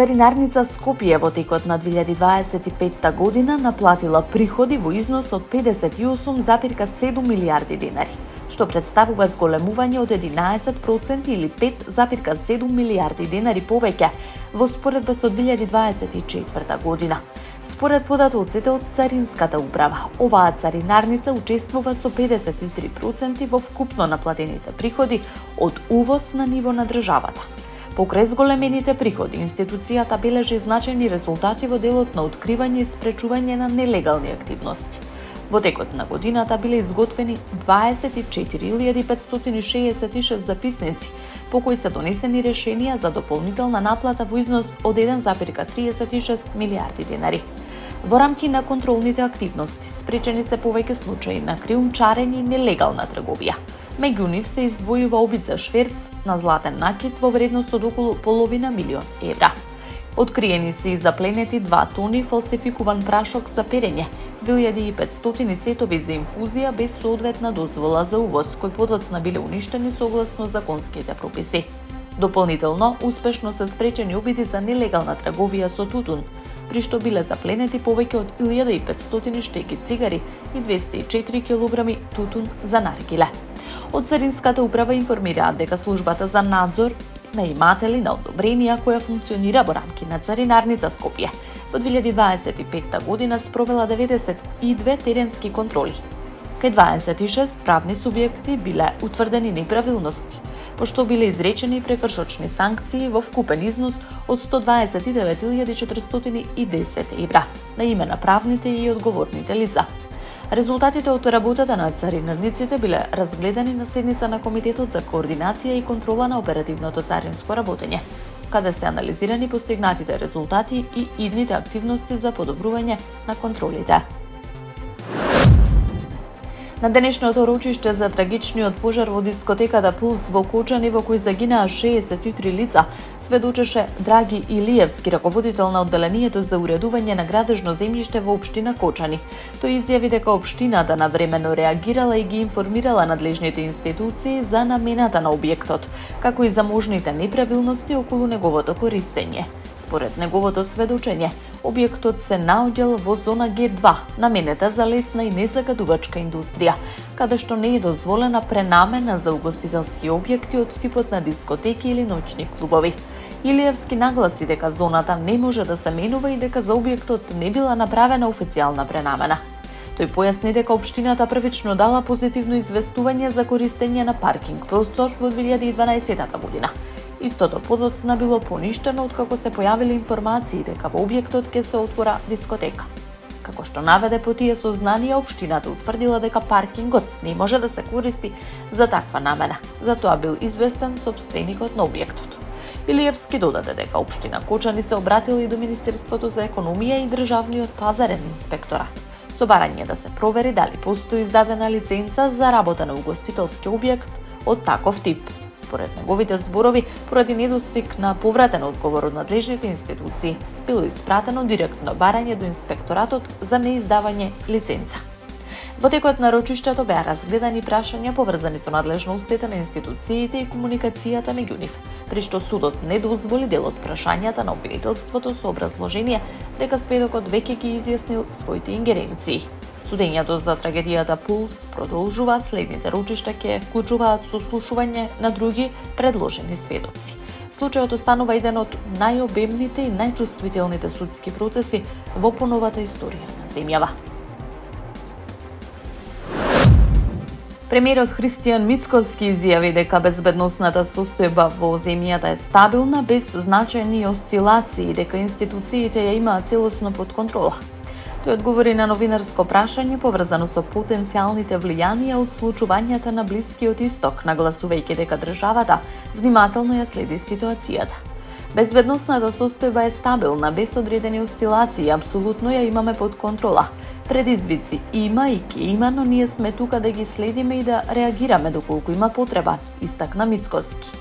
Царинарница Скопје во текот на 2025 година наплатила приходи во износ од 58,7 милиарди денари, што представува зголемување од 11% или 5,7 милиарди денари повеќе во споредба со 2024 година. Според податоците од Царинската управа, оваа царинарница учествува со 53% во вкупно наплатените приходи од увоз на ниво на државата. Покрај зголемените приходи, институцијата бележи значајни резултати во делот на откривање и спречување на нелегални активности. Во текот на годината биле изготвени 24.566 записници, по кои се донесени решенија за дополнителна наплата во износ од 1,36 милиарди денари. Во рамки на контролните активности, спречени се повеќе случаи на криумчарење и нелегална трговија. Меѓу нив се издвојува обид за шверц на златен накит во вредност од околу половина милион евра. Откриени се и запленети 2 тони фалсификуван прашок за перење, 1500 сетови за инфузија без соодветна дозвола за увоз, кои подоцна биле уништени согласно законските прописи. Дополнително, успешно се спречени обиди за нелегална трговија со тутун, при што биле запленети повеќе од 1500 штеки цигари и 204 килограми тутун за наргиле. Од Царинската управа информираат дека службата за надзор на иматели на одобренија која функционира во рамки на Царинарница Скопје во 2025 година спровела 92 теренски контроли. Кај 26 правни субјекти биле утврдени неправилности, пошто биле изречени прекршочни санкции во вкупен износ од 129.410 евра на име на правните и одговорните лица. Резултатите од работата на царинарниците биле разгледани на седница на Комитетот за координација и контрола на оперативното царинско работење, каде се анализирани постигнатите резултати и идните активности за подобрување на контролите. На денешното рочиште за трагичниот пожар во дискотеката Пулс во Кочани, во кој загинаа 63 лица, сведочеше Драги Илиевски, раководител на одделението за уредување на градежно земјиште во општина Кочани. Тој изјави дека општината навремено реагирала и ги информирала надлежните институции за намената на објектот, како и за можните неправилности околу неговото користење. Според неговото сведочење, објектот се наоѓал во зона Г2, наменета за лесна и незагадувачка индустрија, каде што не е дозволена пренамена за угостителски објекти од типот на дискотеки или ноќни клубови. Илиевски нагласи дека зоната не може да се менува и дека за објектот не била направена официјална пренамена. Тој појасни дека општината првично дала позитивно известување за користење на паркинг простор во 2012 година. Истото подоцна било поништено откако се појавиле информации дека во објектот ќе се отвора дискотека. Како што наведе по тие сознанија, општината утврдила дека паркингот не може да се користи за таква намена, затоа бил известен сопственикот на објектот. Илиевски додаде дека општина Кочани се обратила и до Министерството за економија и Државниот пазарен инспекторат, со барање да се провери дали постои издадена лиценца за работа на угостителски објект од таков тип. Според неговите зборови, поради недостиг на повратен одговор од надлежните институции, било испратено директно барање до инспекторатот за неиздавање лиценца. Во текот на рочиштето беа разгледани прашања поврзани со надлежностите на институциите и комуникацијата меѓу нив, при што судот не дозволи дел од прашањата на обвинителството со образложение дека сведокот веќе ги изјаснил своите ингеренции. Судењето за трагедијата Пулс продолжува, следните рочишта ќе вклучуваат сослушување на други предложени сведоци. Случајот останува еден од најобемните и најчувствителните судски процеси во поновата историја на земјава. Премиерот Христијан Мицкоски изјави дека безбедносната состојба во земјата е стабилна без значајни осцилации и дека институциите ја имаат целосно под контрола. Тој одговори на новинарско прашање поврзано со потенцијалните влијанија од случувањата на Блискиот Исток, нагласувајќи дека државата внимателно ја следи ситуацијата. Безбедносната состојба е стабилна, без одредени осцилации, апсолутно ја имаме под контрола. Предизвици има и ќе има, но ние сме тука да ги следиме и да реагираме доколку има потреба, истакна Мицкоски.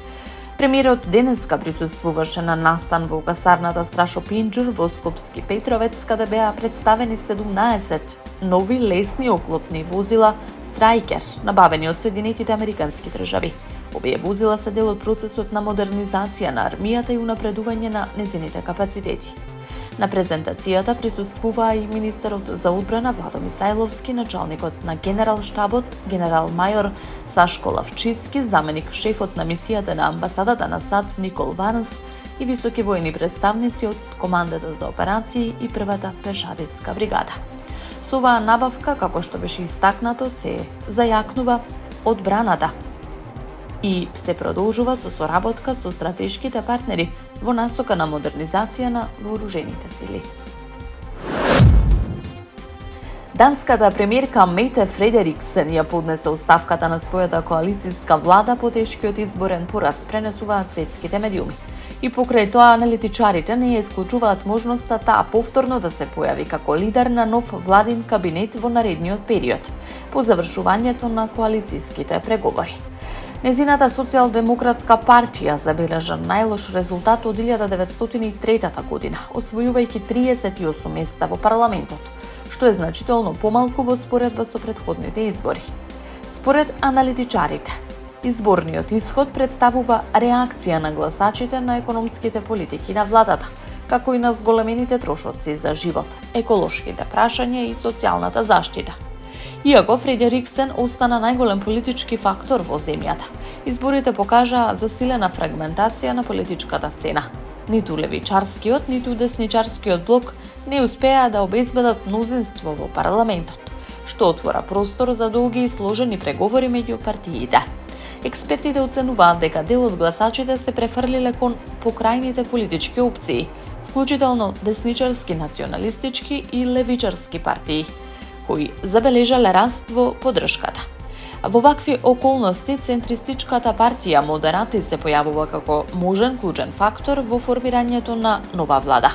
Премиерот денеска присуствуваше на настан во касарната Страшо Пинџур во Скопски Петровец, каде беа представени 17 нови лесни оклопни возила Страйкер, набавени од Соединетите Американски држави. Овие возила се дел од процесот на модернизација на армијата и унапредување на незините капацитети. На презентацијата присуствуваа и министерот за одбрана Владо Мисајловски, началникот на генерал-штабот, генерал-мајор Сашко Лавчиски, заменик шефот на мисијата на амбасадата на САД Никол Варнс и високи војни представници од командата за операции и првата пешадиска бригада. Со оваа набавка, како што беше истакнато, се зајакнува одбраната и се продолжува со соработка со стратешките партнери во насока на модернизација на вооружените сили. Данската премиерка Мете Фредериксен ја поднесе оставката на својата коалицијска влада по тешкиот изборен пораз, пренесуваат светските медиуми. И покрај тоа аналитичарите не ја исклучуваат можноста таа повторно да се појави како лидер на нов владин кабинет во наредниот период, по завршувањето на коалицијските преговори. Незината социјалдемократска партија забележа најлош резултат од 1903 година, освојувајќи 38 места во парламентот, што е значително помалку во споредба со претходните избори. Според аналитичарите, изборниот исход представува реакција на гласачите на економските политики на владата, како и на зголемените трошоци за живот, еколошките прашања и социјалната заштита. Иако Фредериксен остана најголем политички фактор во земјата, изборите покажаа засилена фрагментација на политичката сцена. Ниту левичарскиот, ниту десничарскиот блок не успеа да обезбедат мнозинство во парламентот, што отвора простор за долги и сложени преговори меѓу партиите. Експертите оценуваат дека дел од гласачите се префрлиле кон покрајните политички опции, вклучително десничарски, националистички и левичарски партии, кои забележале раст во поддршката. Во вакви околности, центристичката партија Модерати се појавува како можен клучен фактор во формирањето на нова влада.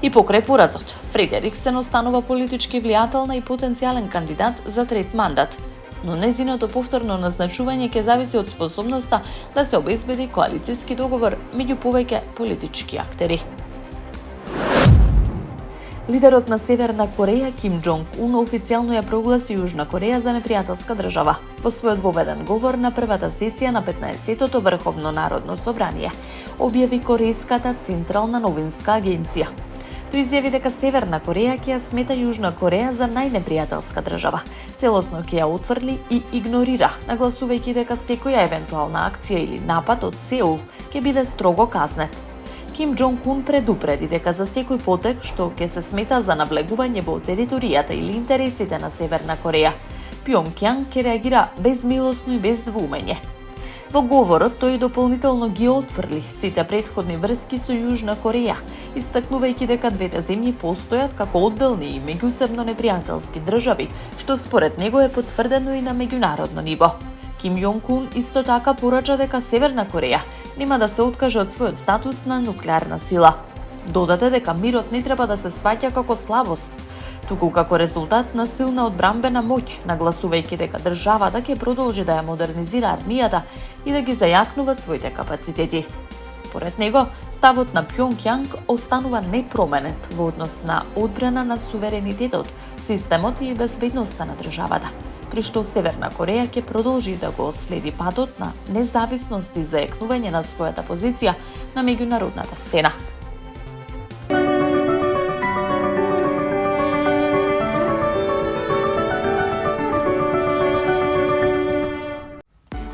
И покрај поразот, Фредериксен останува политички влијателна и потенцијален кандидат за трет мандат, но незиното повторно назначување ќе зависи од способноста да се обезбеди коалицијски договор меѓу повеќе политички актери. Лидерот на Северна Кореја Ким Џонг Ун официјално ја прогласи Јужна Кореја за непријателска држава во својот воведен говор на првата сесија на 15-тото Врховно народно собрание, објави Корејската централна новинска агенција. Тој изјави дека Северна Кореја ќе ја смета Јужна Кореја за најнепријателска држава, целосно ќе ја отврли и игнорира, нагласувајќи дека секоја евентуална акција или напад од Сеул ќе биде строго казнет. Ким Џонг Ун предупреди дека за секој потек што ќе се смета за навлегување во територијата или интересите на Северна Кореја, Пјонгјанг ќе реагира безмилосно и без двумење. Во говорот тој дополнително ги отфрли сите претходни врски со Јужна Кореја, истакнувајќи дека двете земји постојат како одделни и меѓусебно непријателски држави, што според него е потврдено и на меѓународно ниво. Ким Јонг Ун исто така порача дека Северна Кореја нема да се откаже од својот статус на нуклеарна сила. Додаде дека мирот не треба да се сваќа како слабост, туку како резултат на силна одбрамбена моќ, нагласувајќи дека државата ќе продолжи да ја модернизира армијата и да ги зајакнува своите капацитети. Според него, ставот на Пјонгјанг останува непроменет во однос на одбрана на суверенитетот, системот и безбедноста на државата, при што Северна Кореја ќе продолжи да го следи патот на независност и зајакнување на својата позиција на меѓународната сцена.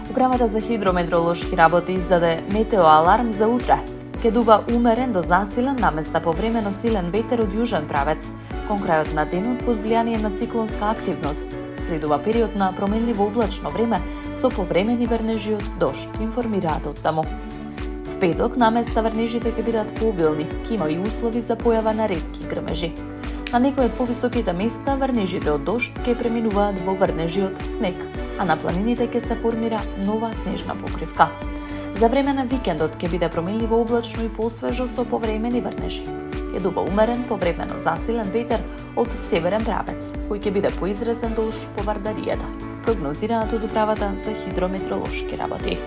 Управата за хидрометеоролошки работи издаде метеоаларм за утре. Ќе дува умерен до засилен наместа повремено силен ветер од јужен правец, кон крајот на денот под влијание на циклонска активност. Следува период на променливо облачно време со повремени врнежи од дожд, информираат од таму. В петок наместа врнежите ќе бидат пообилни, ќе има и услови за појава на ретки грмежи. На некои од повисоките места врнежите од дожд ќе преминуваат во врнежи од снег, а на планините ќе се формира нова снежна покривка. За време на викендот ќе биде променливо облачно и посвежо со повремени врнежи. Ќе дува умерен повремено засилен ветер од северен правец, кој ќе биде поизразен долж по Вардаријата, прогнозираат од Управата за хидрометеоролошки работи.